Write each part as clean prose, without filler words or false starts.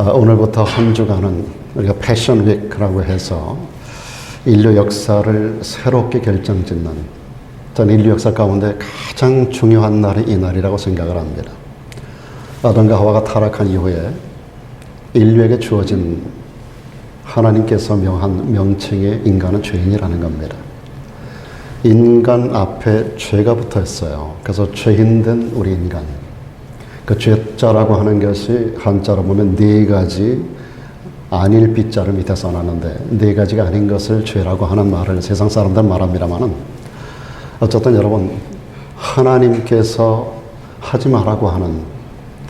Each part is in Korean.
오늘부터 한 주간은 우리가 패션 위크라고 해서 인류 역사를 새롭게 결정짓는, 저는 인류 역사 가운데 가장 중요한 날이 이 날이라고 생각을 합니다. 아담과 하와가 타락한 이후에 인류에게 주어진 하나님께서 명한 명칭의 인간은 죄인이라는 겁니다. 인간 앞에 죄가 붙어 있어요. 그래서 죄인된 우리 인간. 그 죄자라고 하는 것이 한자로 보면 네 가지 아닐 빗자를 밑에 써놨는데 네 가지가 아닌 것을 죄라고 하는 말을 세상 사람들은 말합니다만은 어쨌든 여러분, 하나님께서 하지 말라고 하는,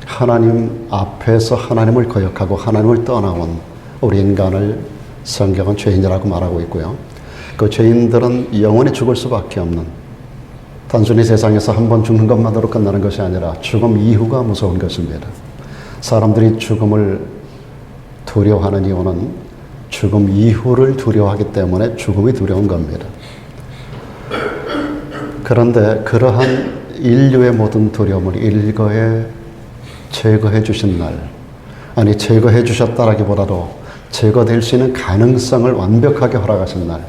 하나님 앞에서 하나님을 거역하고 하나님을 떠나온 우리 인간을 성경은 죄인이라고 말하고 있고요. 그 죄인들은 영원히 죽을 수밖에 없는, 단순히 세상에서 한 번 죽는 것만으로 끝나는 것이 아니라 죽음 이후가 무서운 것입니다. 사람들이 죽음을 두려워하는 이유는 죽음 이후를 두려워하기 때문에 죽음이 두려운 겁니다. 그런데 그러한 인류의 모든 두려움을 일거에 제거해 주신 날, 아니 제거해 주셨다라기보다도 제거될 수 있는 가능성을 완벽하게 허락하신 날,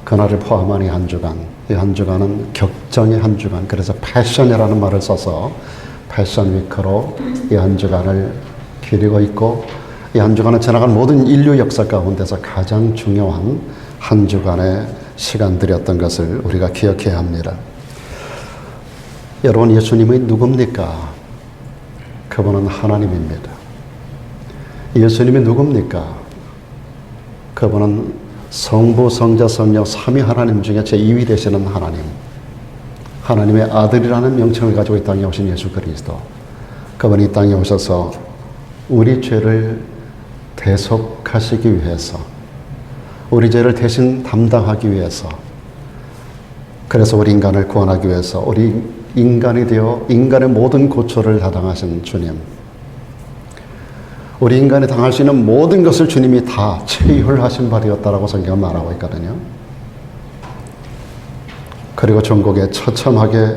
그날을 포함한 이 한 주간, 이 한 주간은 격정의 한 주간, 그래서 패션이라는 말을 써서 패션 위크로 이 한 주간을 기리고 있고, 이 한 주간은 지나간 모든 인류 역사 가운데서 가장 중요한 한 주간의 시간들이었던 것을 우리가 기억해야 합니다. 여러분, 예수님이 누굽니까? 그분은 하나님입니다. 예수님이 누굽니까? 그분은 성부, 성자, 성령, 삼위 하나님 중에 제2위 되시는 하나님, 하나님의 아들이라는 명칭을 가지고 이 땅에 오신 예수 그리스도. 그분이 이 땅에 오셔서 우리 죄를 대속하시기 위해서, 우리 죄를 대신 담당하기 위해서, 그래서 우리 인간을 구원하기 위해서 우리 인간이 되어 인간의 모든 고초를 담당하신 주님, 우리 인간이 당할 수 있는 모든 것을 주님이 다 체휼하신 바 되었다라고 성경은 말하고 있거든요. 그리고 전국에 처참하게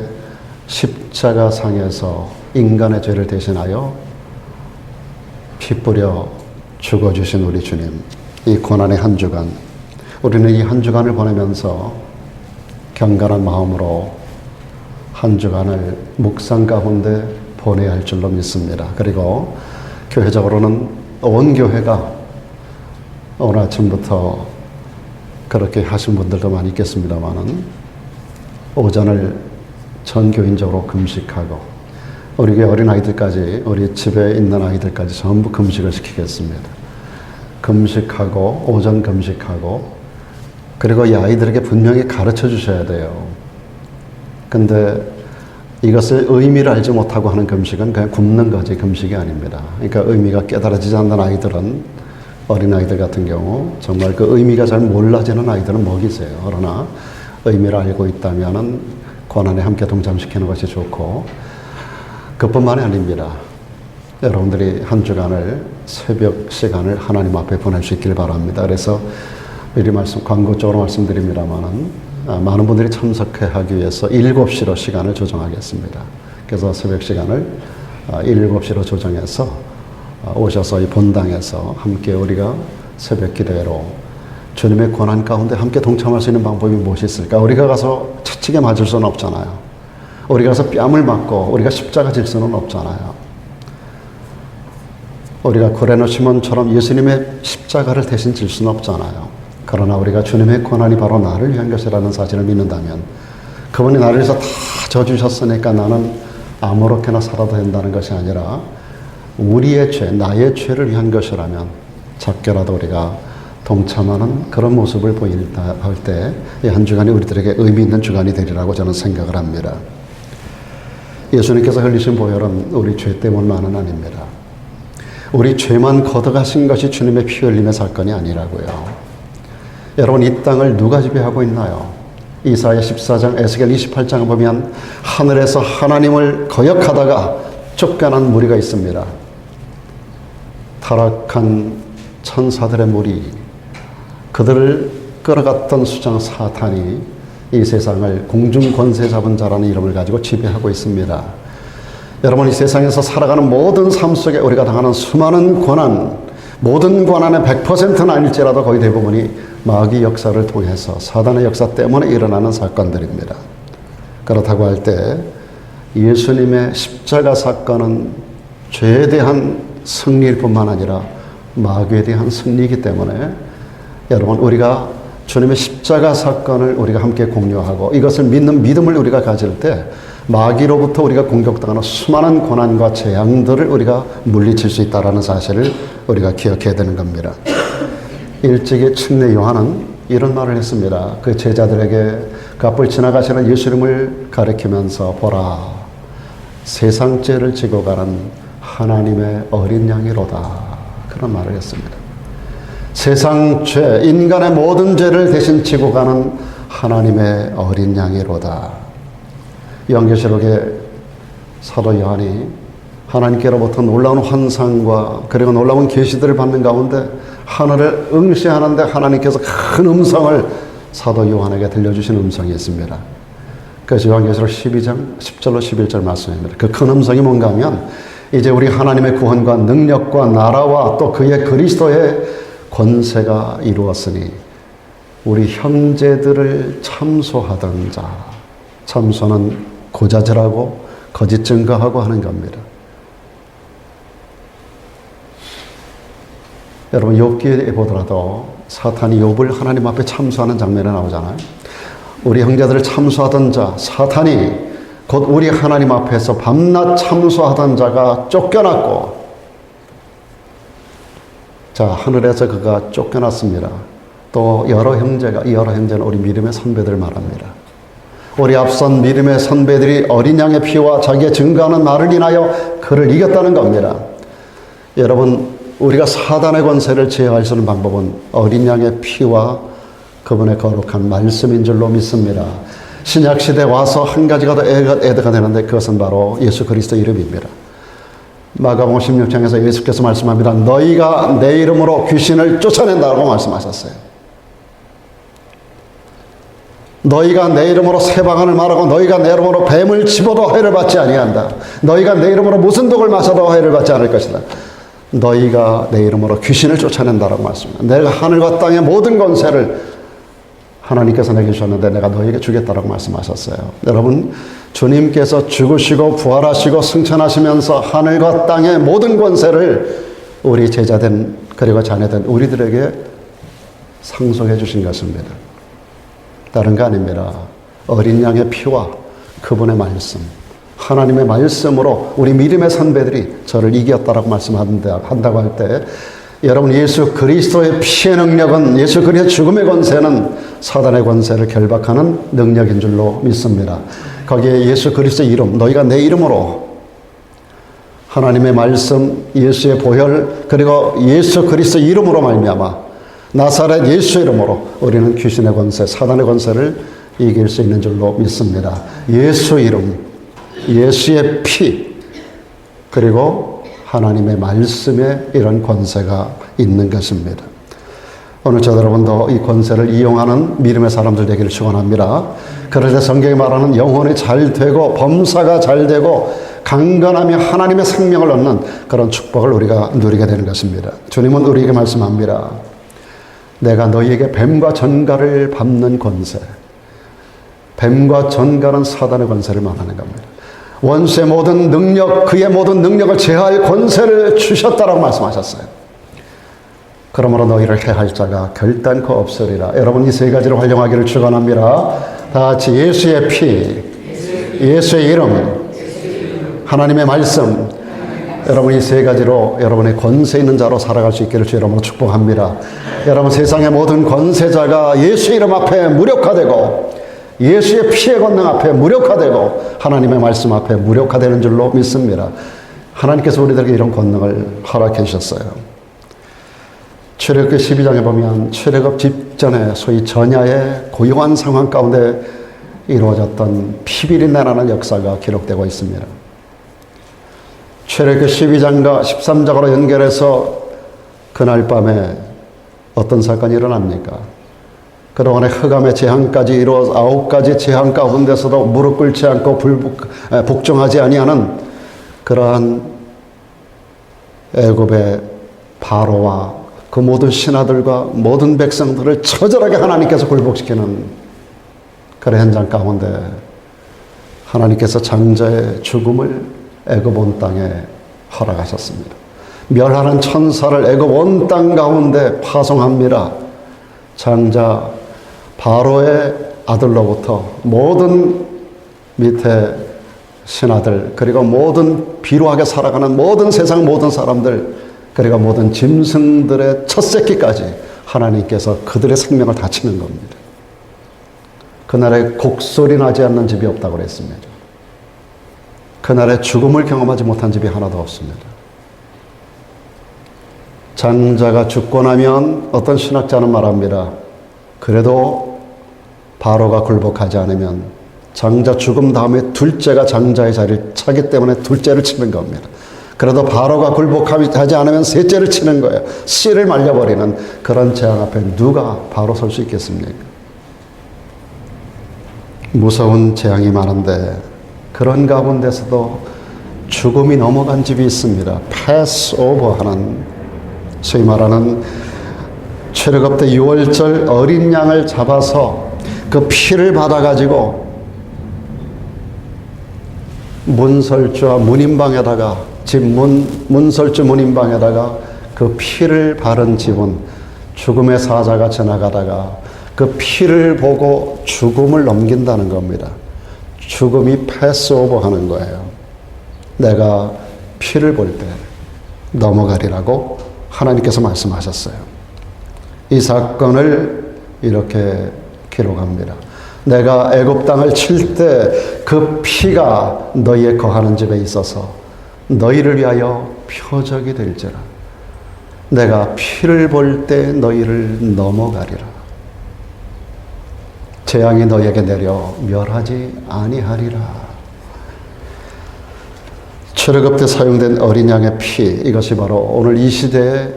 십자가상에서 인간의 죄를 대신하여 피 뿌려 죽어주신 우리 주님, 이 고난의 한 주간, 우리는 이 한 주간을 보내면서 경건한 마음으로 한 주간을 묵상 가운데 보내야 할 줄로 믿습니다. 그리고 교회적으로는 온 교회가 오늘 아침부터 그렇게 하신 분들도 많이 있겠습니다만은 오전을 전 교인적으로 금식하고, 우리 교회 어린아이들까지, 우리 집에 있는 아이들까지 전부 금식을 시키겠습니다. 금식하고, 오전 금식하고, 그리고 이 아이들에게 분명히 가르쳐 주셔야 돼요. 근데 이것을 의미를 알지 못하고 하는 금식은 그냥 굶는 거지 금식이 아닙니다. 그러니까 의미가 깨달아지지 않는 아이들은, 어린아이들 같은 경우 정말 그 의미가 잘 몰라지는 아이들은 먹이세요. 그러나 의미를 알고 있다면 고난에 함께 동참시키는 것이 좋고, 그뿐만이 아닙니다. 여러분들이 한 주간을, 새벽 시간을 하나님 앞에 보낼 수 있길 바랍니다. 그래서 미리 광고 쪽으로 말씀드립니다만은 많은 분들이 참석하기 위해서 7시로 시간을 조정하겠습니다. 그래서 새벽 시간을 7시로 조정해서 오셔서 이 본당에서 함께 우리가 새벽 기도회로 주님의 고난 가운데 함께 동참할 수 있는 방법이 무엇이 있을까? 우리가 가서 채찍에 맞을 수는 없잖아요. 우리가 가서 뺨을 맞고 우리가 십자가 질 수는 없잖아요. 우리가 고레노 시몬처럼 예수님의 십자가를 대신 질 수는 없잖아요. 그러나 우리가 주님의 고난이 바로 나를 위한 것이라는 사실을 믿는다면, 그분이 나를 위해서 다 져주셨으니까 나는 아무렇게나 살아도 된다는 것이 아니라 우리의 죄, 나의 죄를 위한 것이라면 작게라도 우리가 동참하는 그런 모습을 보일 때 이 한 주간이 우리들에게 의미 있는 주간이 되리라고 저는 생각을 합니다. 예수님께서 흘리신 보혈은 우리 죄 때문만은 아닙니다. 우리 죄만 걷어가신 것이 주님의 피 흘림의 사건이 아니라고요. 여러분, 이 땅을 누가 지배하고 있나요? 이사야 14장, 에스겔 28장을 보면 하늘에서 하나님을 거역하다가 쫓겨난 무리가 있습니다. 타락한 천사들의 무리, 그들을 끌어갔던 수장 사탄이 이 세상을 공중 권세 잡은 자라는 이름을 가지고 지배하고 있습니다. 여러분, 이 세상에서 살아가는 모든 삶 속에 우리가 당하는 수많은 고난, 모든 고난의 100%는 아닐지라도 거의 대부분이 마귀 역사를 통해서 사단의 역사 때문에 일어나는 사건들입니다. 그렇다고 할 때 예수님의 십자가 사건은 죄에 대한 승리일 뿐만 아니라 마귀에 대한 승리이기 때문에 여러분, 우리가 주님의 십자가 사건을 우리가 함께 공유하고 이것을 믿는 믿음을 우리가 가질 때 마귀로부터 우리가 공격당하는 수많은 고난과 재앙들을 우리가 물리칠 수 있다는 사실을 우리가 기억해야 되는 겁니다. 일찍이 측례 요한은 이런 말을 했습니다. 그 제자들에게 그 앞을 지나가시는 예수님을 가리키면서 보라, 세상 죄를 지고 가는 하나님의 어린 양이로다, 그런 말을 했습니다. 세상 죄, 인간의 모든 죄를 대신 지고 가는 하나님의 어린 양이로다. 요한계시록에 사도 요한이 하나님께로부터 놀라운 환상과 그리고 놀라운 계시들을 받는 가운데 하늘을 응시하는데 하나님께서 큰 음성을 사도 요한에게 들려주신 음성이 있습니다. 그래서 요한계시록 12장 10절로 11절 말씀입니다. 그 큰 음성이 뭔가 하면 이제 우리 하나님의 구원과 능력과 나라와 또 그의 그리스도의 권세가 이루었으니 우리 형제들을 참소하던 자, 참소는 고자질하고 거짓 증거하고 하는 겁니다. 여러분, 욥기에 보더라도 사탄이 욥을 하나님 앞에 참소하는 장면이 나오잖아요. 우리 형제들을 참소하던 자, 사탄이 곧 우리 하나님 앞에서 밤낮 참소하던 자가 쫓겨났고, 자, 하늘에서 그가 쫓겨났습니다. 또 여러 형제가, 이 여러 형제는 우리 믿음의 선배들을 말합니다. 우리 앞선 믿음의 선배들이 어린 양의 피와 자기의 증거하는 말을 인하여 그를 이겼다는 겁니다. 여러분, 우리가 사단의 권세를 제어할 수 있는 방법은 어린 양의 피와 그분의 거룩한 말씀인 줄로 믿습니다. 신약시대에 와서 한 가지가 더 애드가 되는데 그것은 바로 예수 그리스도 이름입니다. 마가복음 16장에서 예수께서 말씀합니다. 너희가 내 이름으로 귀신을 쫓아낸다고 말씀하셨어요. 너희가 내 이름으로 세방언을 말하고 너희가 내 이름으로 뱀을 집어도 해를 받지 아니한다. 너희가 내 이름으로 무슨 독을 마셔도 해를 받지 않을 것이다. 너희가 내 이름으로 귀신을 쫓아낸다라고 말씀합니다. 내가 하늘과 땅의 모든 권세를 하나님께서 내게 주셨는데 내가 너희에게 주겠다라고 말씀하셨어요. 여러분, 주님께서 죽으시고 부활하시고 승천하시면서 하늘과 땅의 모든 권세를 우리 제자된 그리고 자녀된 우리들에게 상속해 주신 것입니다. 다른 거 아닙니다. 어린 양의 피와 그분의 말씀, 하나님의 말씀으로 우리 믿음의 선배들이 저를 이겼다라고 말씀한다고 할 때, 여러분, 예수 그리스도의 피의 능력은, 예수 그리스도의 죽음의 권세는 사단의 권세를 결박하는 능력인 줄로 믿습니다. 거기에 예수 그리스도의 이름, 너희가 내 이름으로, 하나님의 말씀, 예수의 보혈, 그리고 예수 그리스도 이름으로 말미암아 나사렛 예수 이름으로 우리는 귀신의 권세, 사단의 권세를 이길 수 있는 줄로 믿습니다. 예수 이름, 예수의 피, 그리고 하나님의 말씀에 이런 권세가 있는 것입니다. 오늘 저 여러분도 이 권세를 이용하는 믿음의 사람들 되기를 축원합니다. 그럴 때 성경이 말하는 영혼이 잘 되고 범사가 잘 되고 강건하며 하나님의 생명을 얻는 그런 축복을 우리가 누리게 되는 것입니다. 주님은 우리에게 말씀합니다. 내가 너희에게 뱀과 전갈을 밟는 권세. 뱀과 전갈은 사단의 권세를 말하는 겁니다. 원수의 모든 능력, 그의 모든 능력을 제어할 권세를 주셨다라고 말씀하셨어요. 그러므로 너희를 해할 자가 결단코 없으리라. 여러분, 이 세 가지를 활용하기를 축원합니다. 다 같이 예수의 피, 예수의 이름, 하나님의 말씀. 여러분, 이 세 가지로 여러분의 권세 있는 자로 살아갈 수 있기를 주 여러분으로 축복합니다. 여러분, 세상의 모든 권세자가 예수 이름 앞에 무력화되고 예수의 피의 권능 앞에 무력화되고 하나님의 말씀 앞에 무력화되는 줄로 믿습니다. 하나님께서 우리들에게 이런 권능을 허락해 주셨어요. 출애굽기 12장에 보면 출애굽 직전에 소위 전야의 고요한 상황 가운데 이루어졌던 피비린내라는 역사가 기록되고 있습니다. 출애굽기 12장과 13장으로 연결해서 그날 밤에 어떤 사건이 일어납니까? 그동안에 흑암의 재앙까지 이루어 9가지 재앙 가운데서도 무릎 꿇지 않고 복종하지 아니하는 그러한 애굽의 바로와 그 모든 신하들과 모든 백성들을 처절하게 하나님께서 굴복시키는 그런 현장 가운데 하나님께서 장자의 죽음을 애굽 온 땅에 허락하셨습니다. 멸하는 천사를 애굽 온 땅 가운데 파송합니다. 장자 바로의 아들로부터 모든 밑에 신하들, 그리고 모든 비루하게 살아가는 모든 세상 모든 사람들, 그리고 모든 짐승들의 첫 새끼까지 하나님께서 그들의 생명을 다치는 겁니다. 그날에 곡소리 나지 않는 집이 없다고 그랬습니다. 그날에 죽음을 경험하지 못한 집이 하나도 없습니다. 장자가 죽고 나면 어떤 신학자는 말합니다. 그래도 바로가 굴복하지 않으면 장자 죽음 다음에 둘째가 장자의 자리를 차기 때문에 둘째를 치는 겁니다. 그래도 바로가 굴복하지 않으면 셋째를 치는 거예요. 씨를 말려버리는 그런 재앙 앞에 누가 바로 설 수 있겠습니까? 무서운 재앙이 많은데 그런 가운데서도 죽음이 넘어간 집이 있습니다. 패스오버하는, 소위 말하는 출애굽 때 6월절 어린 양을 잡아서 그 피를 받아가지고 문설주와 문인방에다가 집 문설주 문인방에다가 그 피를 바른 집은 죽음의 사자가 지나가다가 그 피를 보고 죽음을 넘긴다는 겁니다. 죽음이 패스오버 하는 거예요. 내가 피를 볼 때 넘어가리라고 하나님께서 말씀하셨어요. 이 사건을 이렇게 기록합니다. 내가 애굽 땅을 칠 때 그 피가 너희의 거하는 집에 있어서 너희를 위하여 표적이 될지라. 내가 피를 볼 때 너희를 넘어가리라. 재앙이 너희에게 내려 멸하지 아니하리라. 출애굽 때 사용된 어린 양의 피, 이것이 바로 오늘 이 시대에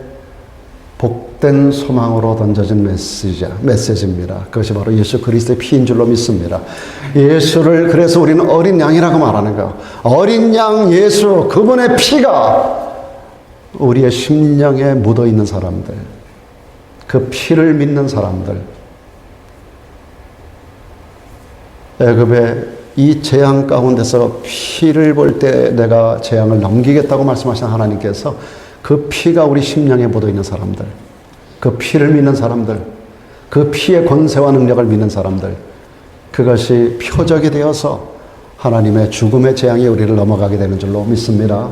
복된 소망으로 던져진 메시지입니다. 그것이 바로 예수 그리스도의 피인 줄로 믿습니다. 예수를 그래서 우리는 어린 양이라고 말하는 거. 어린 양 예수, 그분의 피가 우리의 심령에 묻어 있는 사람들, 그 피를 믿는 사람들, 애굽의 이 재앙 가운데서 피를 볼 때 내가 재앙을 넘기겠다고 말씀하신 하나님께서 그 피가 우리 심령에 묻어있는 사람들, 그 피를 믿는 사람들, 그 피의 권세와 능력을 믿는 사람들, 그것이 표적이 되어서 하나님의 죽음의 재앙이 우리를 넘어가게 되는 줄로 믿습니다.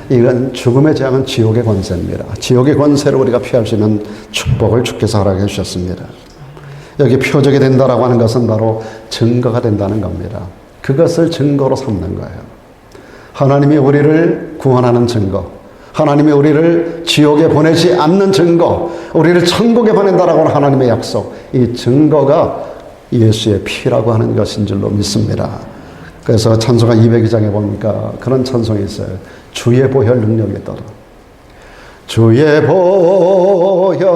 이건 죽음의 재앙은 지옥의 권세입니다. 지옥의 권세를 우리가 피할 수 있는 축복을 주께서 허락해 주셨습니다. 여기 표적이 된다라고 하는 것은 바로 증거가 된다는 겁니다. 그것을 증거로 삼는 거예요. 하나님이 우리를 구원하는 증거, 하나님이 우리를 지옥에 보내지 않는 증거, 우리를 천국에 보낸다라고 하는 하나님의 약속, 이 증거가 예수의 피라고 하는 것인 줄로 믿습니다. 그래서 찬송가 202장에 보니까 그런 찬송이 있어요. 주의 보혈 능력이 있도다. 주의 보혈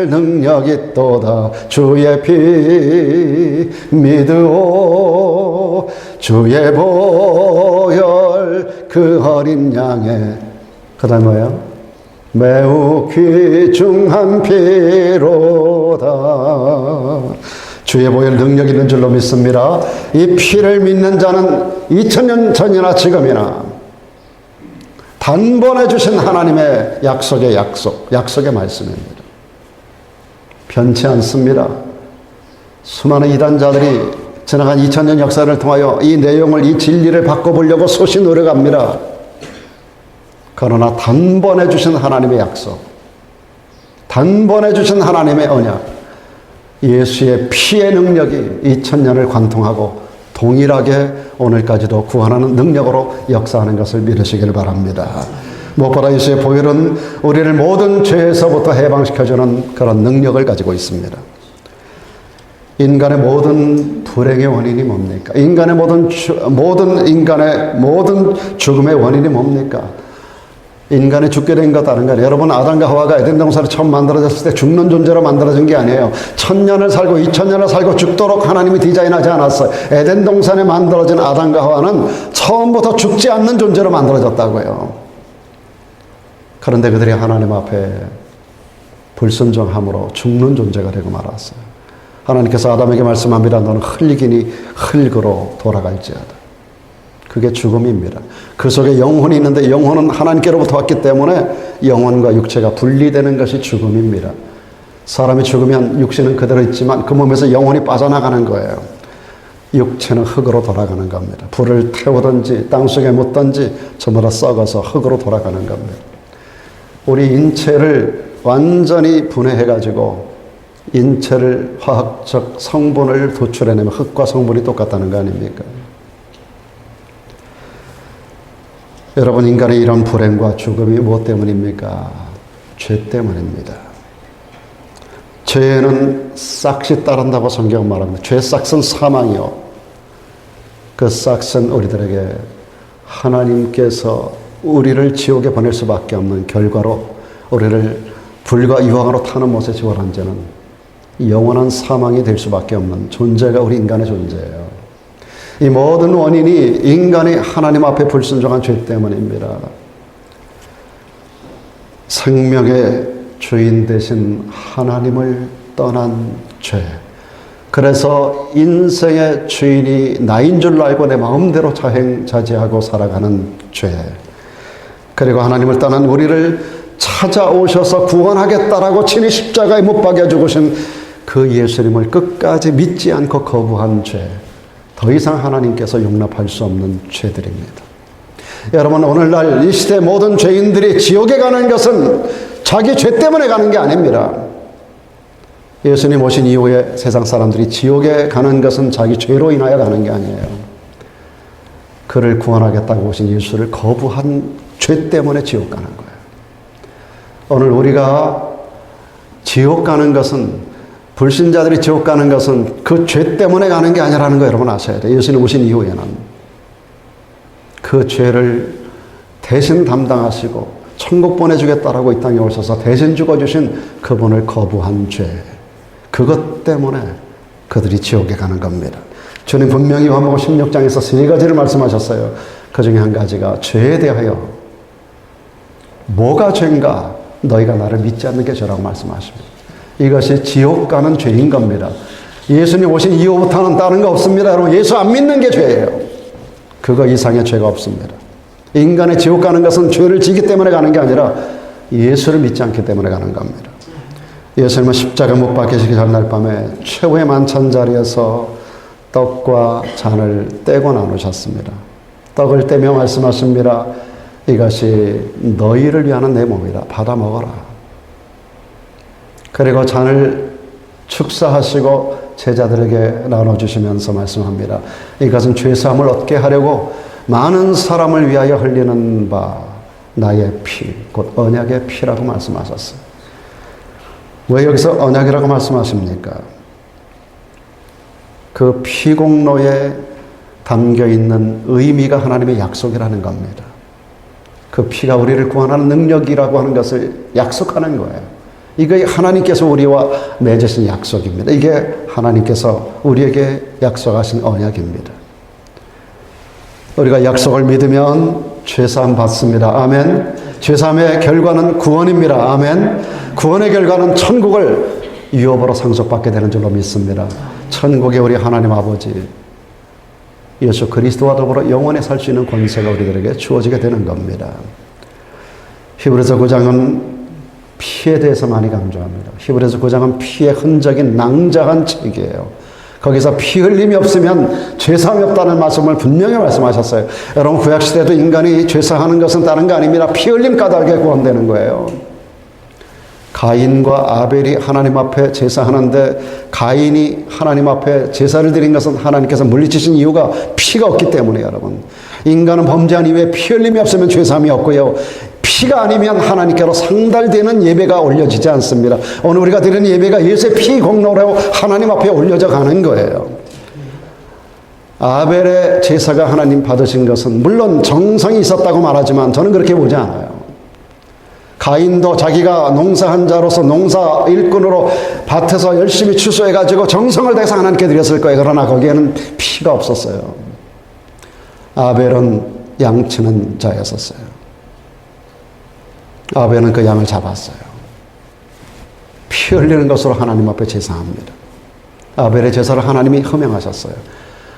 능력이 있도다. 주의 피 믿으오. 주의 보혈 그 어린 양의, 그 다음 뭐예요? 매우 귀중한 피로다. 주의 보혈 능력 있는 줄로 믿습니다. 이 피를 믿는 자는 2000년 전이나 지금이나 단번에 주신 하나님의 약속의 약속의 말씀입니다. 변치 않습니다. 수많은 이단자들이 지나간 2000년 역사를 통하여 이 내용을, 이 진리를 바꿔보려고 소시 노력합니다. 그러나 단번에 주신 하나님의 약속, 단번에 주신 하나님의 언약, 예수의 피의 능력이 2000년을 관통하고 동일하게 오늘까지도 구원하는 능력으로 역사하는 것을 믿으시길 바랍니다. 무엇보다 예수의 보혈은 우리를 모든 죄에서부터 해방시켜주는 그런 능력을 가지고 있습니다. 인간의 모든 불행의 원인이 뭡니까? 인간의 모든 죽음의 원인이 뭡니까? 인간이 죽게 된 것 다른 거예요. 여러분, 아담과 하와가 에덴 동산에 처음 만들어졌을 때 죽는 존재로 만들어진 게 아니에요. 1000년을 살고 2000년을 살고 죽도록 하나님이 디자인하지 않았어요. 에덴 동산에 만들어진 아담과 하와는 처음부터 죽지 않는 존재로 만들어졌다고요. 그런데 그들이 하나님 앞에 불순종함으로 죽는 존재가 되고 말았어요. 하나님께서 아담에게 말씀합니다. 너는 흙이니 흙으로 돌아갈지어다. 그게 죽음입니다. 그 속에 영혼이 있는데 영혼은 하나님께로부터 왔기 때문에 영혼과 육체가 분리되는 것이 죽음입니다. 사람이 죽으면 육신은 그대로 있지만 그 몸에서 영혼이 빠져나가는 거예요. 육체는 흙으로 돌아가는 겁니다. 불을 태우든지 땅속에 묻든지 전부 다 썩어서 흙으로 돌아가는 겁니다. 우리 인체를 완전히 분해해가지고 인체를 화학적 성분을 도출해내면 흙과 성분이 똑같다는 거 아닙니까? 여러분, 인간의 이런 불행과 죽음이 무엇 때문입니까? 죄 때문입니다. 죄는 싹이 따른다고 성경은 말합니다. 죄 싹은 사망이요. 그 싹은 우리들에게 하나님께서 우리를 지옥에 보낼 수밖에 없는 결과로 우리를 불과 유황으로 타는 못에 지원한 자는 영원한 사망이 될 수밖에 없는 존재가 우리 인간의 존재예요. 이 모든 원인이 인간이 하나님 앞에 불순종한 죄 때문입니다. 생명의 주인 되신 하나님을 떠난 죄. 그래서 인생의 주인이 나인 줄 알고 내 마음대로 자행자재하고 살아가는 죄. 그리고 하나님을 떠난 우리를 찾아오셔서 구원하겠다라고 친히 십자가에 못 박여 죽으신 그 예수님을 끝까지 믿지 않고 거부한 죄. 더 이상 하나님께서 용납할 수 없는 죄들입니다. 여러분, 오늘날 이 시대 모든 죄인들이 지옥에 가는 것은 자기 죄 때문에 가는 게 아닙니다. 예수님 오신 이후에 세상 사람들이 지옥에 가는 것은 자기 죄로 인하여 가는 게 아니에요. 그를 구원하겠다고 오신 예수를 거부한 죄 때문에 지옥 가는 거예요. 오늘 우리가 지옥 가는 것은, 불신자들이 지옥 가는 것은 그 죄 때문에 가는 게 아니라는 거 여러분 아셔야 돼요. 예수님 오신 이후에는 그 죄를 대신 담당하시고 천국 보내주겠다라고 이 땅에 오셔서 대신 죽어주신 그분을 거부한 죄, 그것 때문에 그들이 지옥에 가는 겁니다. 주님 분명히 요한복음 16장에서 세 가지를 말씀하셨어요. 그 중에 한 가지가 죄에 대하여 뭐가 죄인가? 너희가 나를 믿지 않는 게 죄라고 말씀하십니다. 이것이 지옥 가는 죄인 겁니다. 예수님 오신 이후부터는 다른 거 없습니다. 여러분, 예수 안 믿는 게 죄예요. 그거 이상의 죄가 없습니다. 인간의 지옥 가는 것은 죄를 지기 때문에 가는 게 아니라 예수를 믿지 않기 때문에 가는 겁니다. 예수님은 십자가 못 박히시기 전날 밤에 최후의 만찬 자리에서 떡과 잔을 떼고 나누셨습니다. 떡을 떼며 말씀하십니다. 이것이 너희를 위하는 내 몸이다. 받아 먹어라. 그리고 잔을 축사하시고 제자들에게 나눠주시면서 말씀합니다. 이것은 죄사함을 얻게 하려고 많은 사람을 위하여 흘리는 바 나의 피, 곧 언약의 피라고 말씀하셨어요. 왜 여기서 언약이라고 말씀하십니까? 그 피공로에 담겨있는 의미가 하나님의 약속이라는 겁니다. 그 피가 우리를 구원하는 능력이라고 하는 것을 약속하는 거예요. 이게 하나님께서 우리와 맺으신 약속입니다. 이게 하나님께서 우리에게 약속하신 언약입니다. 우리가 약속을 믿으면 죄사함 받습니다. 아멘. 죄사함의 결과는 구원입니다. 아멘. 구원의 결과는 천국을 유업으로 상속받게 되는 줄로 믿습니다. 천국에 우리 하나님 아버지 예수 그리스도와 더불어 영원히 살 수 있는 권세가 우리들에게 주어지게 되는 겁니다. 히브리서 9장은 피에 대해서 많이 강조합니다. 히브리서 9장은 피의 흔적인 낭자한 책이에요. 거기서 피 흘림이 없으면 죄사함이 없다는 말씀을 분명히 말씀하셨어요. 여러분, 구약시대도 인간이 죄사하는 것은 다른 거 아닙니다. 피 흘림 까닭에 구원되는 거예요. 가인과 아벨이 하나님 앞에 제사하는데 가인이 하나님 앞에 제사를 드린 것은 하나님께서 물리치신 이유가 피가 없기 때문에 여러분. 인간은 범죄한 이후에 피 흘림이 없으면 죄사함이 없고요. 피가 아니면 하나님께로 상달되는 예배가 올려지지 않습니다. 오늘 우리가 드리는 예배가 예수의 피 공로로 하나님 앞에 올려져 가는 거예요. 아벨의 제사가 하나님 받으신 것은 물론 정성이 있었다고 말하지만 저는 그렇게 보지 않아요. 가인도 자기가 농사한 자로서 농사 일꾼으로 밭에서 열심히 추수해가지고 정성을 다해서 하나님께 드렸을 거예요. 그러나 거기에는 피가 없었어요. 아벨은 양치는 자였었어요. 아벨은 그 양을 잡았어요. 피 흘리는 것으로 하나님 앞에 제사합니다. 아벨의 제사를 하나님이 허명하셨어요.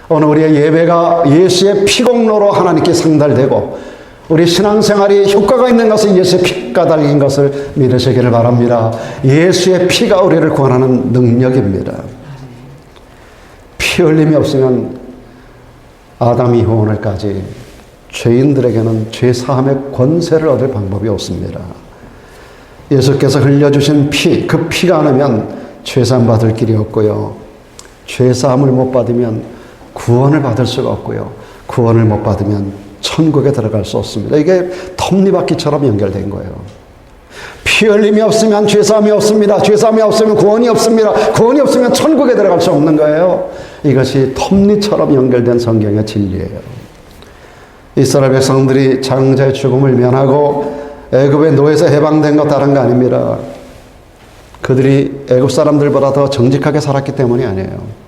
오늘 우리의 예배가 예수의 피공로로 하나님께 상달되고 우리 신앙생활이 효과가 있는 것은 예수의 피가 달린 것을 믿으시기를 바랍니다. 예수의 피가 우리를 구원하는 능력입니다. 피 흘림이 없으면 아담 이후 오늘까지 죄인들에게는 죄사함의 권세를 얻을 방법이 없습니다. 예수께서 흘려주신 피, 그 피가 않으면 죄사함 받을 길이 없고요. 죄사함을 못 받으면 구원을 받을 수가 없고요. 구원을 못 받으면 천국에 들어갈 수 없습니다. 이게 톱니바퀴처럼 연결된 거예요. 피 흘림이 없으면 죄사함이 없습니다. 죄사함이 없으면 구원이 없습니다. 구원이 없으면 천국에 들어갈 수 없는 거예요. 이것이 톱니처럼 연결된 성경의 진리예요. 이스라엘 백성들이 장자의 죽음을 면하고 애굽의 노예에서 해방된 것 다른 거 아닙니다. 그들이 애굽 사람들보다 더 정직하게 살았기 때문이 아니에요.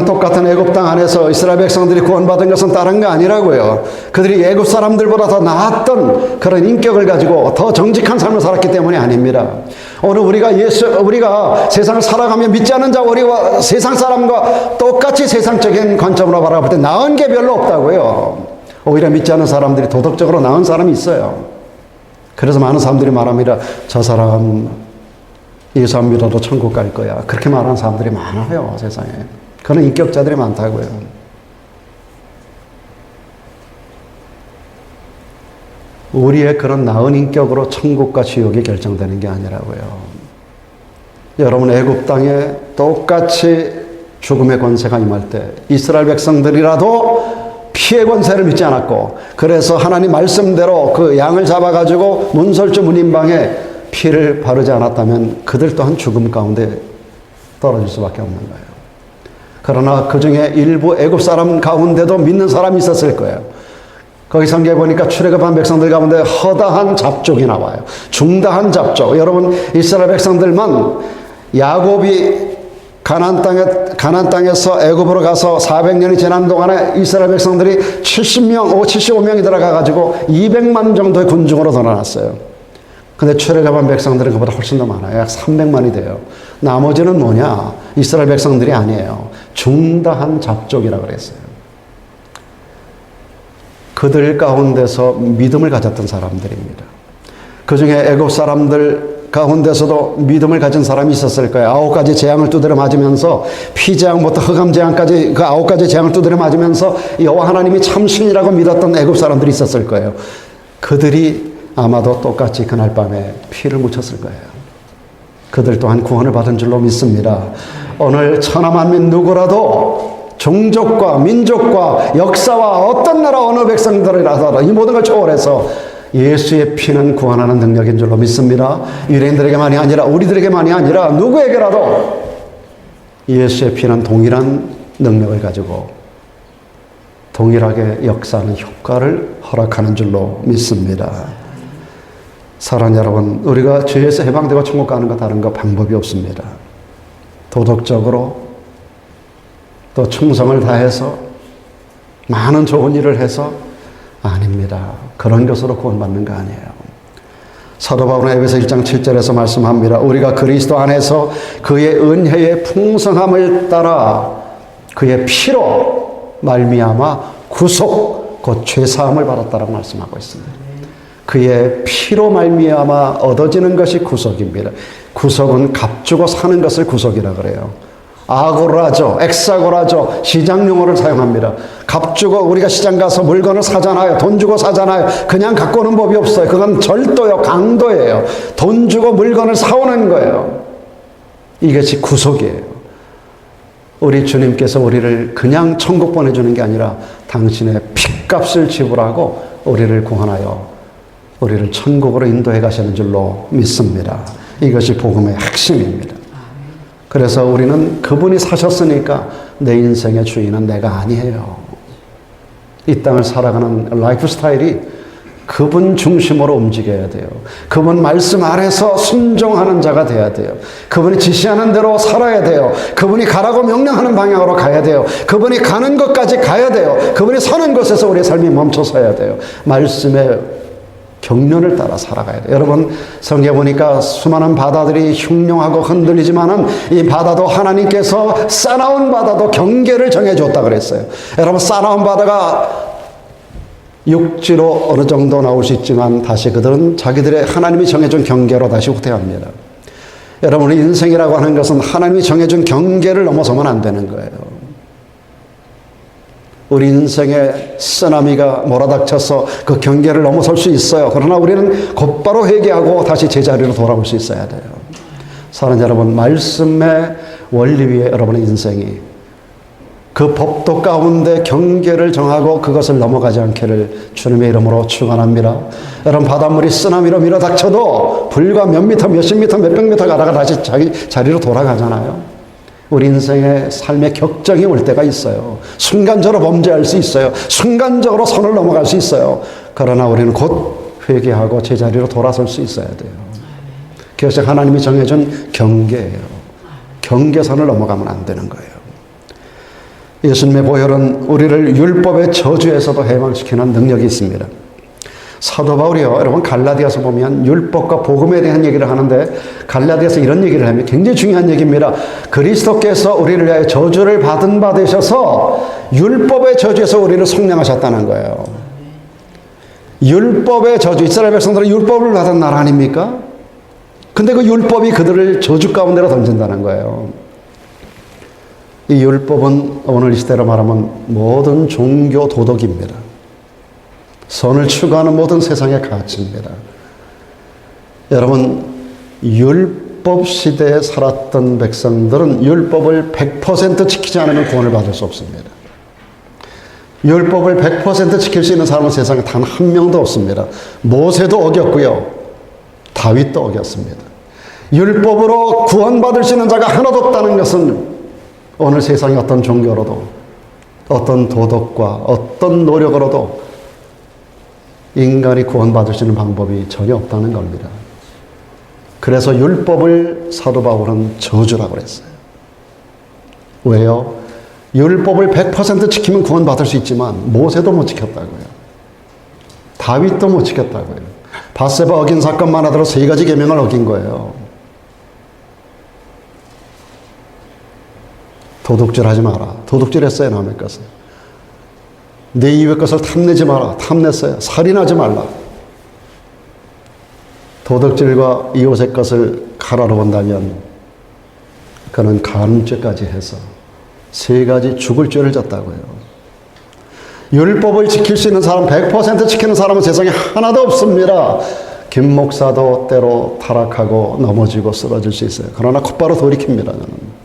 똑같은 애굽 땅 안에서 이스라엘 백성들이 구원받은 것은 다른 거 아니라고요. 그들이 애굽 사람들보다 더 나았던 그런 인격을 가지고 더 정직한 삶을 살았기 때문이 아닙니다. 오늘 우리가 세상을 살아가며 믿지 않는 자, 우리와 세상 사람과 똑같이 세상적인 관점으로 바라볼 때 나은 게 별로 없다고요. 오히려 믿지 않는 사람들이 도덕적으로 나은 사람이 있어요. 그래서 많은 사람들이 말합니다. 저 사람 예수 안 믿어도 천국 갈 거야. 그렇게 말하는 사람들이 많아요, 세상에. 그런 인격자들이 많다고요. 우리의 그런 나은 인격으로 천국과 지옥이 결정되는 게 아니라고요. 여러분, 애굽 땅에 똑같이 죽음의 권세가 임할 때 이스라엘 백성들이라도 피의 권세를 믿지 않았고, 그래서 하나님 말씀대로 그 양을 잡아가지고 문설주 문인방에 피를 바르지 않았다면 그들 또한 죽음 가운데 떨어질 수밖에 없는 거예요. 그러나 그 중에 일부 애굽 사람 가운데도 믿는 사람이 있었을 거예요. 거기 성경에 보니까 출애굽한 백성들 가운데 허다한 잡족이 나와요. 중다한 잡족. 여러분, 이스라엘 백성들만 야곱이 가나안 땅에서 애굽으로 가서 400년이 지난 동안에 이스라엘 백성들이 75명이 들어가가지고 200만 정도의 군중으로 늘어났어요. 근데 출애굽한 백성들은 그보다 훨씬 더 많아요. 약 300만이 돼요. 나머지는 뭐냐? 이스라엘 백성들이 아니에요. 중다한 잡족이라고 그랬어요. 그들 가운데서 믿음을 가졌던 사람들입니다. 그 중에 애굽 사람들 가운데서도 믿음을 가진 사람이 있었을 거예요. 9가지 재앙을 두드려 맞으면서 피재앙부터 흑암재앙까지 그 9가지 재앙을 두드려 맞으면서 여호와 하나님이 참신이라고 믿었던 애굽 사람들이 있었을 거예요. 그들이 아마도 똑같이 그날 밤에 피를 묻혔을 거예요. 그들 또한 구원을 받은 줄로 믿습니다. 오늘 천하만민 누구라도 종족과 민족과 역사와 어떤 나라 어느 백성들이라도 이 모든 걸 초월해서 예수의 피는 구원하는 능력인 줄로 믿습니다. 유대인들에게만이 아니라 우리들에게만이 아니라 누구에게라도 예수의 피는 동일한 능력을 가지고 동일하게 역사하는 효과를 허락하는 줄로 믿습니다. 사랑하는 여러분, 우리가 죄에서 해방되고 천국 가는 거 다른 거 방법이 없습니다. 도덕적으로 또 충성을 다해서 많은 좋은 일을 해서 아닙니다. 그런 것으로 구원받는 거 아니에요. 사도 바울은 에베소 1장 7절에서 말씀합니다. 우리가 그리스도 안에서 그의 은혜의 풍성함을 따라 그의 피로 말미암아 구속 곧 죄사함을 받았다라고 말씀하고 있습니다. 그의 피로 말미암아 얻어지는 것이 구속입니다. 구속은 값주고 사는 것을 구속이라 그래요. 아고라죠. 엑사고라죠. 시장 용어를 사용합니다. 값주고 우리가 시장 가서 물건을 사잖아요. 돈 주고 사잖아요. 그냥 갖고 오는 법이 없어요. 그건 절도요. 강도예요. 돈 주고 물건을 사오는 거예요. 이것이 구속이에요. 우리 주님께서 우리를 그냥 천국 보내주는 게 아니라 당신의 핏값을 지불하고 우리를 구원하여 우리를 천국으로 인도해 가시는 줄로 믿습니다. 이것이 복음의 핵심입니다. 그래서 우리는 그분이 사셨으니까 내 인생의 주인은 내가 아니에요. 이 땅을 살아가는 라이프 스타일이 그분 중심으로 움직여야 돼요. 그분 말씀 아래서 순종하는 자가 돼야 돼요. 그분이 지시하는 대로 살아야 돼요. 그분이 가라고 명령하는 방향으로 가야 돼요. 그분이 가는 것까지 가야 돼요. 그분이 서는 곳에서 우리의 삶이 멈춰서야 돼요. 말씀의 경륜을 따라 살아가야 돼요. 여러분, 성경에 보니까 수많은 바다들이 흉룡하고 흔들리지만은 이 바다도 하나님께서 싸나운 바다도 경계를 정해줬다 그랬어요. 여러분, 싸나운 바다가 육지로 어느 정도 나올 수 있지만 다시 그들은 자기들의 하나님이 정해준 경계로 다시 후퇴합니다. 여러분, 인생이라고 하는 것은 하나님이 정해준 경계를 넘어서면 안 되는 거예요. 우리 인생에 쓰나미가 몰아닥쳐서 그 경계를 넘어설 수 있어요. 그러나 우리는 곧바로 회개하고 다시 제자리로 돌아올 수 있어야 돼요. 사랑하는 여러분, 말씀의 원리 위에 여러분의 인생이 그 법도 가운데 경계를 정하고 그것을 넘어가지 않기를 주님의 이름으로 축원합니다. 여러분, 바닷물이 쓰나미로 밀어닥쳐도 불과 몇 미터, 몇십 미터, 몇백 미터 가다가 다시 자기 자리로 돌아가잖아요. 우리 인생의 삶의 격정이 올 때가 있어요. 순간적으로 범죄할 수 있어요. 순간적으로 선을 넘어갈 수 있어요. 그러나 우리는 곧 회개하고 제자리로 돌아설 수 있어야 돼요. 그것이 하나님이 정해준 경계예요. 경계선을 넘어가면 안 되는 거예요. 예수님의 보혈은 우리를 율법의 저주에서도 해방시키는 능력이 있습니다. 사도 바울이요, 여러분 갈라디아서 보면 율법과 복음에 대한 얘기를 하는데 갈라디아서 이런 얘기를 하면 굉장히 중요한 얘기입니다. 그리스도께서 우리를 위하여 저주를 받은 바 되셔서 율법의 저주에서 우리를 속량하셨다는 거예요. 율법의 저주, 이스라엘 백성들은 율법을 받은 나라 아닙니까? 근데 그 율법이 그들을 저주 가운데로 던진다는 거예요. 이 율법은 오늘 이 시대로 말하면 모든 종교 도덕입니다. 선을 추구하는 모든 세상의 가치입니다. 여러분, 율법 시대에 살았던 백성들은 율법을 100% 지키지 않으면 구원을 받을 수 없습니다. 율법을 100% 지킬 수 있는 사람은 세상에 단 한 명도 없습니다. 모세도 어겼고요, 다윗도 어겼습니다. 율법으로 구원받을 수 있는 자가 하나도 없다는 것은 오늘 세상의 어떤 종교로도 어떤 도덕과 어떤 노력으로도 인간이 구원받을 수 있는 방법이 전혀 없다는 겁니다. 그래서 율법을 사도 바울은 저주라고 그랬어요. 왜요? 율법을 100% 지키면 구원받을 수 있지만 모세도 못 지켰다고요. 다윗도 못 지켰다고요. 밧세바 어긴 사건만 하더라도 3가지 계명을 어긴 거예요. 도둑질하지 마라. 도둑질했어요, 남의 것을. 내 이웃의 것을 탐내지 마라. 탐냈어요. 살인하지 말라. 도둑질과 이웃의 것을 가라로 본다면 그는 간음죄까지 해서 3가지 죽을 죄를 졌다고요. 율법을 지킬 수 있는 사람, 100% 지키는 사람은 세상에 하나도 없습니다. 김 목사도 때로 타락하고 넘어지고 쓰러질 수 있어요. 그러나 곧바로 돌이킵니다, 저는.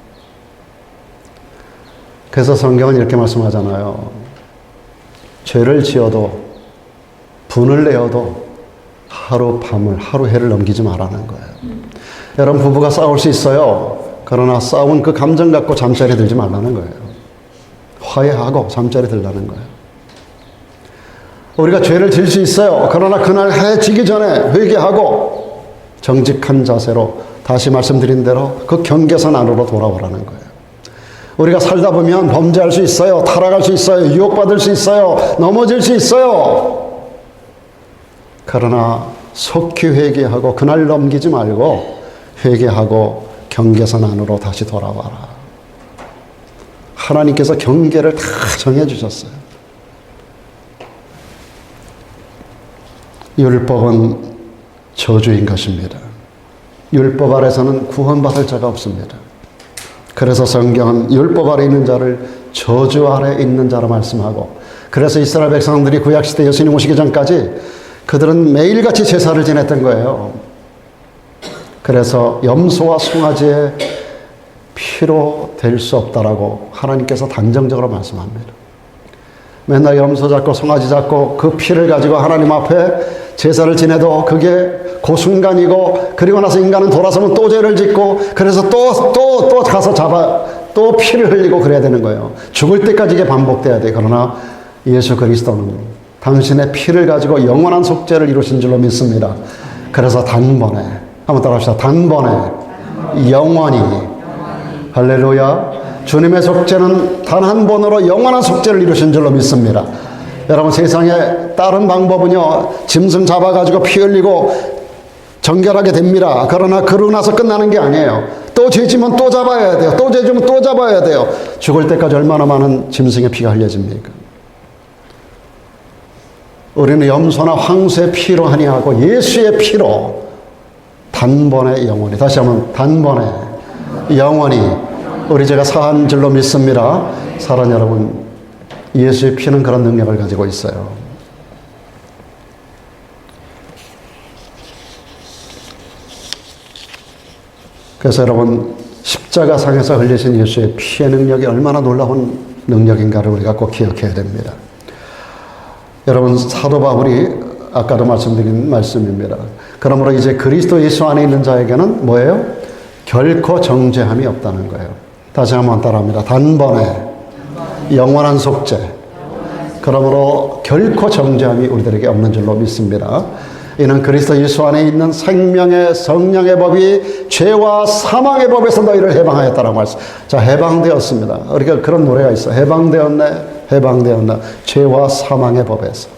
그래서 성경은 이렇게 말씀하잖아요. 죄를 지어도 분을 내어도 하루 밤을, 하루 해를 넘기지 말라는 거예요. 여러분, 부부가 싸울 수 있어요. 그러나 싸운 그 감정 갖고 잠자리에 들지 말라는 거예요. 화해하고 잠자리에 들라는 거예요. 우리가 죄를 질 수 있어요. 그러나 그날 해 지기 전에 회개하고 정직한 자세로 다시 말씀드린 대로 그 경계선 안으로 돌아오라는 거예요. 우리가 살다 보면 범죄할 수 있어요. 타락할 수 있어요. 유혹받을 수 있어요. 넘어질 수 있어요. 그러나 속히 회개하고 그날 넘기지 말고 회개하고 경계선 안으로 다시 돌아와라. 하나님께서 경계를 다 정해주셨어요. 율법은 저주인 것입니다. 율법 아래서는 구원받을 자가 없습니다. 그래서 성경은 율법 아래 있는 자를 저주 아래 있는 자로 말씀하고, 그래서 이스라엘 백성들이 구약시대 예수님 오시기 전까지 그들은 매일같이 제사를 지냈던 거예요. 그래서 염소와 송아지의 피로 될 수 없다라고 하나님께서 단정적으로 말씀합니다. 맨날 염소 잡고 송아지 잡고 그 피를 가지고 하나님 앞에 제사를 지내도 그게 그 순간이고, 그리고 나서 인간은 돌아서면 또 죄를 짓고, 그래서 또 가서 또 피를 흘리고 그래야 되는 거예요. 죽을 때까지 이게 반복돼야 돼요. 그러나 예수 그리스도는 당신의 피를 가지고 영원한 속죄를 이루신 줄로 믿습니다. 그래서 단번에, 한번 따라합시다. 단번에, 영원히. 할렐루야. 주님의 속죄는 단 한 번으로 영원한 속죄를 이루신 줄로 믿습니다. 여러분, 세상에 다른 방법은요, 짐승 잡아가지고 피 흘리고 정결하게 됩니다. 그러나 그러고 나서 끝나는 게 아니에요. 또 죄지면 또 잡아야 돼요. 또 죄지면 또 잡아야 돼요. 죽을 때까지 얼마나 많은 짐승의 피가 흘려집니까? 우리는 염소나 황소의 피로 아니하고 예수의 피로 단번에 영원히, 다시 한번 단번에 영원히 우리 죄가 사한 줄로 믿습니다. 사랑하는 여러분, 예수의 피는 그런 능력을 가지고 있어요. 그래서 여러분, 십자가상에서 흘리신 예수의 피의 능력이 얼마나 놀라운 능력인가를 우리가 꼭 기억해야 됩니다. 여러분, 사도 바울이 아까도 말씀드린 말씀입니다. 그러므로 이제 그리스도 예수 안에 있는 자에게는 뭐예요? 결코 정죄함이 없다는 거예요. 다시 한번 따라합니다. 단번에 영원한 속죄. 그러므로 결코 정죄함이 우리들에게 없는 줄로 믿습니다. 이는 그리스도 예수 안에 있는 생명의 성령의 법이 죄와 사망의 법에서 너희를 해방하였다라고 말씀. 자, 해방되었습니다. 우리가 그런 노래가 있어. 해방되었네, 해방되었네. 죄와 사망의 법에서.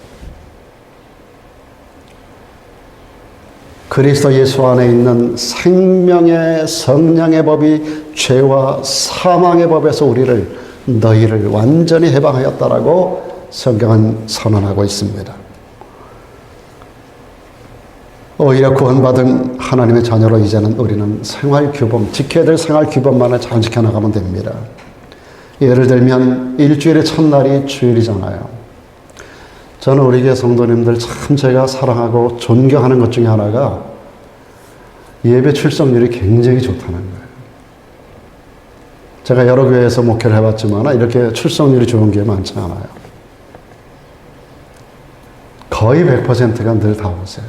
그리스도 예수 안에 있는 생명의 성령의 법이 죄와 사망의 법에서 너희를 완전히 해방하였다라고 성경은 선언하고 있습니다. 오히려 구원받은 하나님의 자녀로 이제는 우리는 생활규범, 지켜야 될 생활규범만을 잘 지켜나가면 됩니다. 예를 들면 일주일의 첫날이 주일이잖아요. 저는 우리 교회 성도님들 참 제가 사랑하고 존경하는 것 중에 하나가 예배 출석률이 굉장히 좋다는 거예요. 제가 여러 교회에서 목회를 해봤지만 이렇게 출석률이 좋은 교회 많지 않아요. 거의 100%가 늘 다 오세요.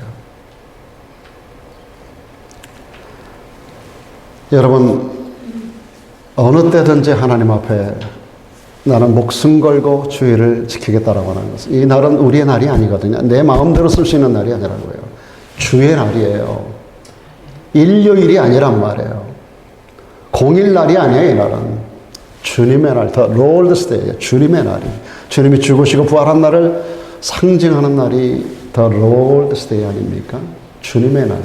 여러분, 어느 때든지 하나님 앞에 나는 목숨 걸고 주일을 지키겠다라고 하는 것은, 이 날은 우리의 날이 아니거든요. 내 마음대로 쓸 수 있는 날이 아니라고요. 주의 날이에요. 일요일이 아니란 말이에요. 공일날이 아니에요. 이 날은 주님의 날, The Lord's Day예요. 주님의 날이, 주님이 죽으시고 부활한 날을 상징하는 날이 The Lord's Day 아닙니까? 주님의 날,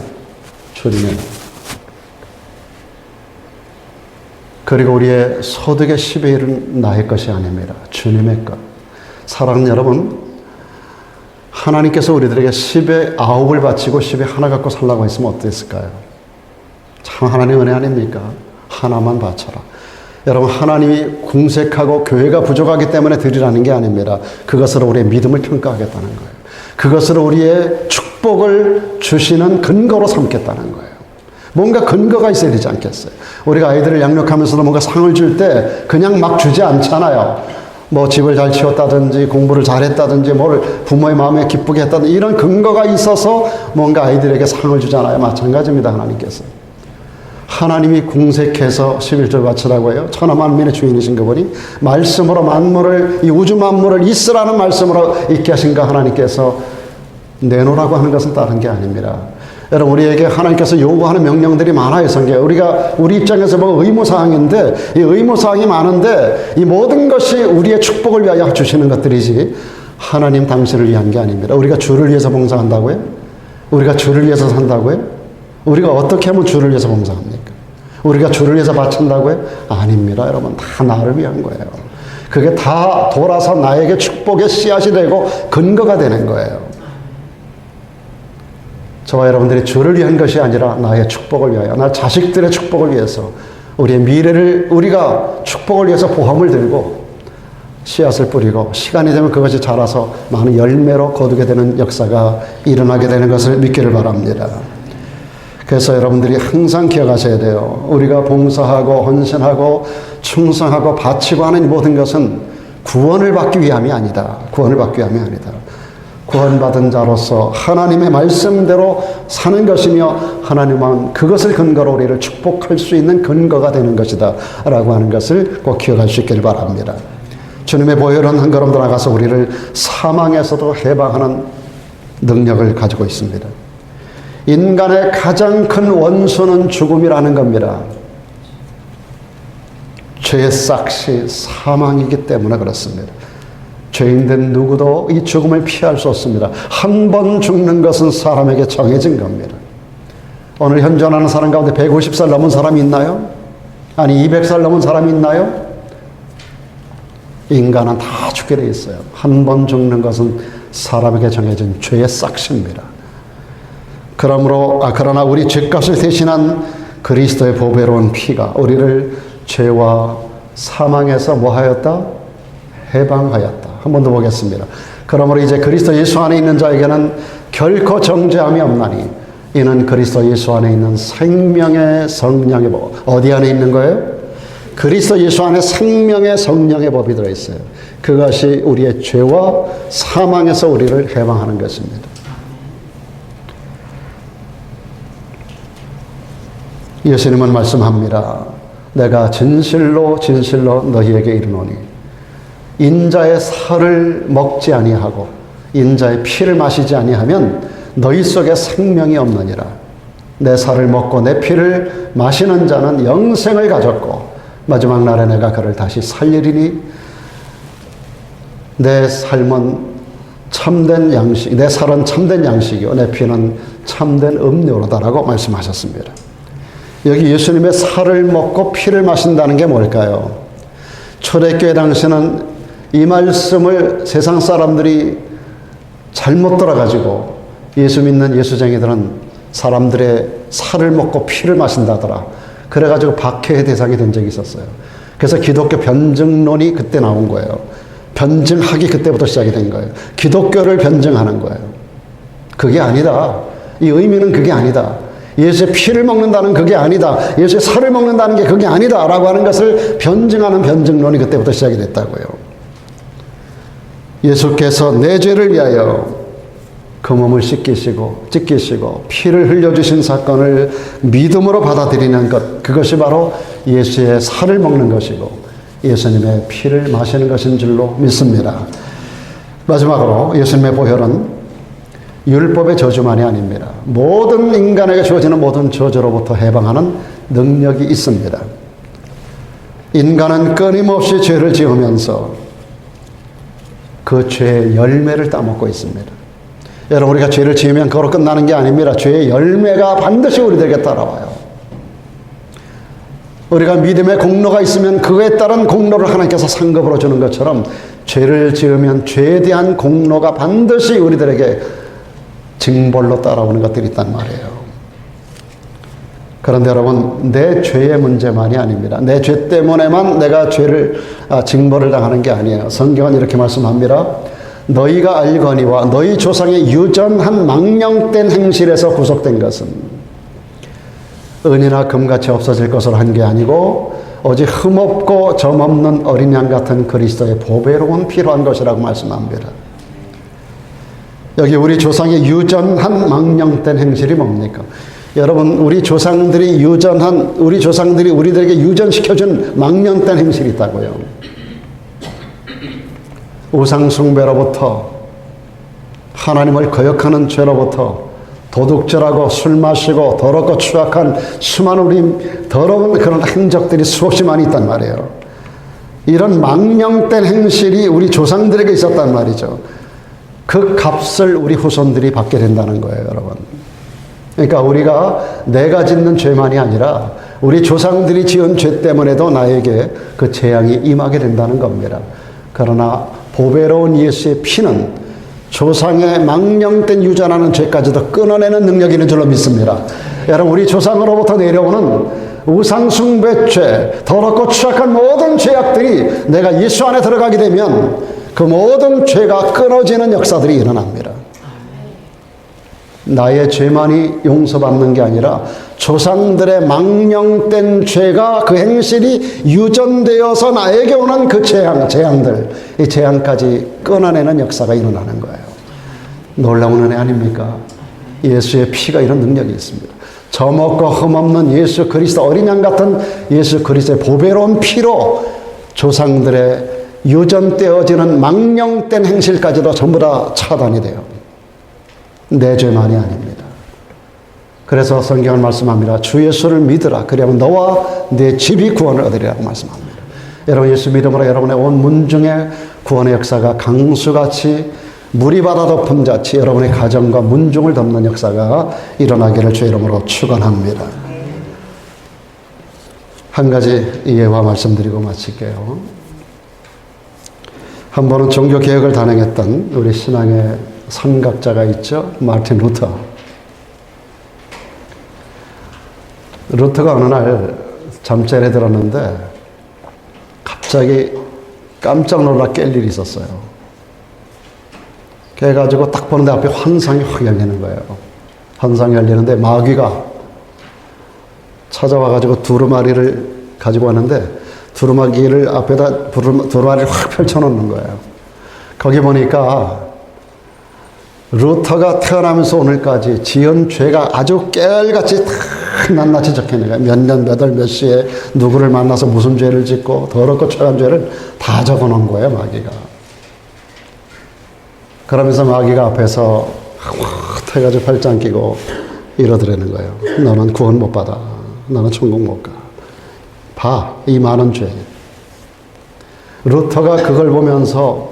주님의 날. 그리고 우리의 소득의 10의 1은 나의 것이 아닙니다. 주님의 것. 사랑하는 여러분, 하나님께서 우리들에게 10의 9을 바치고 10의 하나 갖고 살라고 했으면 어땠을까요? 참 하나님의 은혜 아닙니까? 하나만 바쳐라. 여러분, 하나님이 궁색하고 교회가 부족하기 때문에 드리라는 게 아닙니다. 그것으로 우리의 믿음을 평가하겠다는 거예요. 그것으로 우리의 축복을 주시는 근거로 삼겠다는 거예요. 뭔가 근거가 있어야 되지 않겠어요? 우리가 아이들을 양육하면서도 뭔가 상을 줄 때 그냥 막 주지 않잖아요. 뭐 집을 잘 치웠다든지 공부를 잘했다든지 뭘 부모의 마음에 기쁘게 했다든지 이런 근거가 있어서 뭔가 아이들에게 상을 주잖아요. 마찬가지입니다. 하나님께서. 하나님이 궁색해서 11절 바치라고 해요. 천하 만민의 주인이신 그분이 말씀으로 만물을, 이 우주 만물을 있으라는 말씀으로 있게 하신가 하나님께서 내놓으라고 하는 것은 다른 게 아닙니다. 여러분, 우리에게 하나님께서 요구하는 명령들이 많아요, 성경에. 우리 입장에서 보면 의무사항인데, 이 의무사항이 많은데, 이 모든 것이 우리의 축복을 위하여 주시는 것들이지, 하나님 당신을 위한 게 아닙니다. 우리가 주를 위해서 봉사한다고요? 우리가 주를 위해서 산다고요? 우리가 어떻게 하면 주를 위해서 봉사합니까? 우리가 주를 위해서 바친다고요? 아닙니다, 여러분. 다 나를 위한 거예요. 그게 다 돌아서 나에게 축복의 씨앗이 되고 근거가 되는 거예요. 저와 여러분들이 주를 위한 것이 아니라 나의 축복을 위하여, 나 자식들의 축복을 위해서, 우리의 미래를, 우리가 축복을 위해서 보험을 들고 씨앗을 뿌리고 시간이 되면 그것이 자라서 많은 열매로 거두게 되는 역사가 일어나게 되는 것을 믿기를 바랍니다. 그래서 여러분들이 항상 기억하셔야 돼요. 우리가 봉사하고 헌신하고 충성하고 바치고 하는 모든 것은 구원을 받기 위함이 아니다. 구원을 받기 위함이 아니다. 구원받은 자로서 하나님의 말씀대로 사는 것이며 하나님은 그것을 근거로 우리를 축복할 수 있는 근거가 되는 것이다 라고 하는 것을 꼭 기억할 수 있기를 바랍니다. 주님의 보혈은 한 걸음 더 나가서 우리를 사망에서도 해방하는 능력을 가지고 있습니다. 인간의 가장 큰 원수는 죽음이라는 겁니다. 죄의 싹이 사망이기 때문에 그렇습니다. 죄인된 누구도 이 죽음을 피할 수 없습니다. 한 번 죽는 것은 사람에게 정해진 겁니다. 오늘 현존하는 사람 가운데 150살 넘은 사람이 있나요? 아니 200살 넘은 사람이 있나요? 인간은 다 죽게 돼 있어요. 한 번 죽는 것은 사람에게 정해진 죄의 싹입니다. 그러나 우리 죄값을 대신한 그리스도의 보배로운 피가 우리를 죄와 사망에서 뭐하였다? 해방하였다. 한 번 더 보겠습니다. 그러므로 이제 그리스도 예수 안에 있는 자에게는 결코 정죄함이 없나니 이는 그리스도 예수 안에 있는 생명의 성령의 법. 어디 안에 있는 거예요? 그리스도 예수 안에 생명의 성령의 법이 들어있어요. 그것이 우리의 죄와 사망에서 우리를 해방하는 것입니다. 예수님은 말씀합니다. 내가 진실로 진실로 너희에게 이르노니 인자의 살을 먹지 아니하고 인자의 피를 마시지 아니하면 너희 속에 생명이 없느니라. 내 살을 먹고 내 피를 마시는 자는 영생을 가졌고 마지막 날에 내가 그를 다시 살리리니 내 삶은 참된 양식, 내 살은 참된 양식이요 내 피는 참된 음료로다라고 말씀하셨습니다. 여기 예수님의 살을 먹고 피를 마신다는 게 뭘까요? 초대교회 당시에는 이 말씀을 세상 사람들이 잘못 들어가지고 예수 믿는 예수쟁이들은 사람들의 살을 먹고 피를 마신다더라. 그래가지고 박해의 대상이 된 적이 있었어요. 그래서 기독교 변증론이 그때 나온 거예요. 변증하기 그때부터 시작이 된 거예요. 기독교를 변증하는 거예요. 그게 아니다. 이 의미는 그게 아니다. 예수의 피를 먹는다는 그게 아니다. 예수의 살을 먹는다는 게 그게 아니다. 라고 하는 것을 변증하는 변증론이 그때부터 시작이 됐다고요. 예수께서 내 죄를 위하여 그 몸을 찢기시고 피를 흘려주신 사건을 믿음으로 받아들이는 것, 그것이 바로 예수의 살을 먹는 것이고 예수님의 피를 마시는 것인 줄로 믿습니다. 마지막으로 예수님의 보혈은 율법의 저주만이 아닙니다. 모든 인간에게 주어지는 모든 저주로부터 해방하는 능력이 있습니다. 인간은 끊임없이 죄를 지으면서 그 죄의 열매를 따먹고 있습니다. 여러분, 우리가 죄를 지으면 그거로 끝나는 게 아닙니다. 죄의 열매가 반드시 우리들에게 따라와요. 우리가 믿음의 공로가 있으면 그거에 따른 공로를 하나님께서 상급으로 주는 것처럼 죄를 지으면 죄에 대한 공로가 반드시 우리들에게 징벌로 따라오는 것들이 있단 말이에요. 그런데 여러분, 내 죄의 문제만이 아닙니다. 내 죄 때문에만 내가 징벌을 당하는 게 아니에요. 성경은 이렇게 말씀합니다. 너희가 알거니와 너희 조상의 유전한 망령된 행실에서 구속된 것은 은이나 금같이 없어질 것으로 한 게 아니고 오직 흠없고 점없는 어린 양 같은 그리스도의 보배로운 피로 한 것이라고 말씀합니다. 여기 우리 조상의 유전한 망령된 행실이 뭡니까? 여러분, 우리 조상들이 우리들에게 유전시켜준 망령된 행실이 있다고요. 우상숭배로부터, 하나님을 거역하는 죄로부터, 도둑질하고 술 마시고 더럽고 추악한 수많은 우리 더러운 그런 행적들이 수없이 많이 있단 말이에요. 이런 망령된 행실이 우리 조상들에게 있었단 말이죠. 그 값을 우리 후손들이 받게 된다는 거예요, 여러분. 그러니까 우리가 내가 짓는 죄만이 아니라 우리 조상들이 지은 죄 때문에도 나에게 그 재앙이 임하게 된다는 겁니다. 그러나 보배로운 예수의 피는 조상의 망령된 유전하는 죄까지도 끊어내는 능력이 있는 줄로 믿습니다. 여러분, 우리 조상으로부터 내려오는 우상숭배죄, 더럽고 추악한 모든 죄악들이 내가 예수 안에 들어가게 되면 그 모든 죄가 끊어지는 역사들이 일어납니다. 나의 죄만이 용서받는 게 아니라 조상들의 망령된 죄가, 그 행실이 유전되어서 나에게 오는 그 재앙들, 이 재앙까지 끊어내는 역사가 일어나는 거예요. 놀라운 은혜 아닙니까? 예수의 피가 이런 능력이 있습니다. 점없고 흠없는 예수 그리스도 어린 양 같은 예수 그리스도의 보배로운 피로 조상들의 유전되어지는 망령된 행실까지도 전부 다 차단이 돼요. 내 죄만이 아닙니다. 그래서 성경은 말씀합니다. 주 예수를 믿으라. 그리하면 너와 내 집이 구원을 얻으리라고 말씀합니다. 여러분 예수 믿음으로 여러분의 온 문중에 구원의 역사가 강수같이 물이 바다 덮은 자치 여러분의 가정과 문중을 덮는 역사가 일어나기를 주 이름으로 축원합니다. 한 가지 예화 말씀드리고 마칠게요. 한 번은 종교개혁을 단행했던 우리 신앙의 선각자가 있죠. 마르틴 루터. 루터가 어느 날 잠자리에 들었는데 갑자기 깜짝 놀라 깰 일이 있었어요. 그래가지고 딱 보는데 앞에 환상이 확 열리는 거예요. 환상이 열리는데 마귀가 찾아와가지고 두루마리를 가지고 왔는데 두루마기를 앞에다 두루마리를 확 펼쳐놓는 거예요. 거기 보니까 루터가 태어나면서 오늘까지 지은 죄가 아주 깨알같이 다 낱낱이 적혀있는 거예요. 몇 년, 몇 월, 몇 시에 누구를 만나서 무슨 죄를 짓고 더럽고 처한 죄를 다 적어놓은 거예요, 마귀가. 그러면서 마귀가 앞에서 확 해가지고 팔짱 끼고 이러더라는 거예요. 너는 구원 못 받아. 너는 천국 못 가. 봐, 이 많은 죄. 루터가 그걸 보면서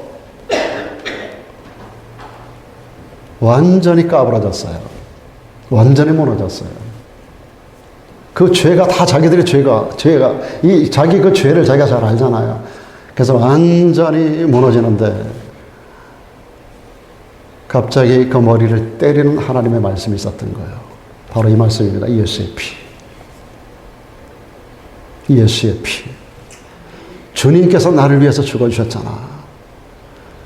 완전히 까부러졌어요. 완전히 무너졌어요. 그 죄가 다 자기들의 죄가, 자기 그 죄를 자기가 잘 알잖아요. 그래서 완전히 무너지는데 갑자기 그 머리를 때리는 하나님의 말씀이 있었던 거예요. 바로 이 말씀입니다. 예수의 피. 예수의 피. 주님께서 나를 위해서 죽어주셨잖아.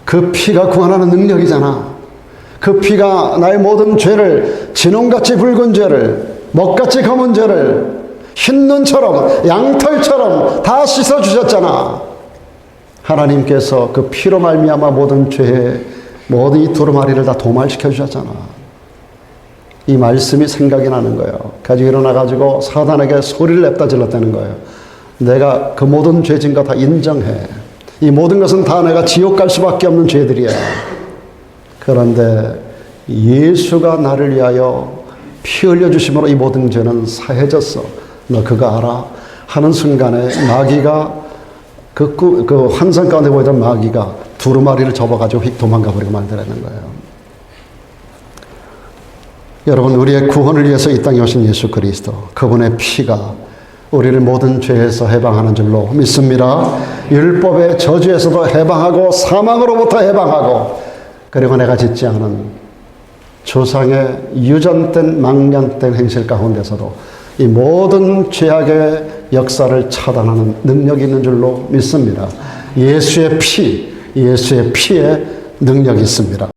그 피가 구원하는 능력이잖아. 그 피가 나의 모든 죄를, 진홍같이 붉은 죄를, 먹같이 검은 죄를 흰눈처럼 양털처럼 다 씻어주셨잖아. 하나님께서 그 피로 말미암아 모든 죄의 모든 이 두루마리를 다 도말시켜 주셨잖아. 이 말씀이 생각이 나는 거예요. 가지고 일어나가지고 사단에게 소리를 냅다 질렀다는 거예요. 내가 그 모든 죄진과 다 인정해. 이 모든 것은 다 내가 지옥 갈 수밖에 없는 죄들이야. 그런데 예수가 나를 위하여 피 흘려주심으로 이 모든 죄는 사해졌어. 너 그거 알아? 하는 순간에 마귀가 그 환상 가운데 보이던 마귀가 두루마리를 접어가지고 휙 도망가 버리고 말더라는 거예요. 여러분, 우리의 구원을 위해서 이 땅에 오신 예수 그리스도, 그분의 피가 우리를 모든 죄에서 해방하는 줄로 믿습니다. 율법의 저주에서도 해방하고 사망으로부터 해방하고, 그리고 내가 짓지 않은 조상의 유전된 망령된 행실 가운데서도 이 모든 죄악의 역사를 차단하는 능력이 있는 줄로 믿습니다. 예수의 피에 능력이 있습니다.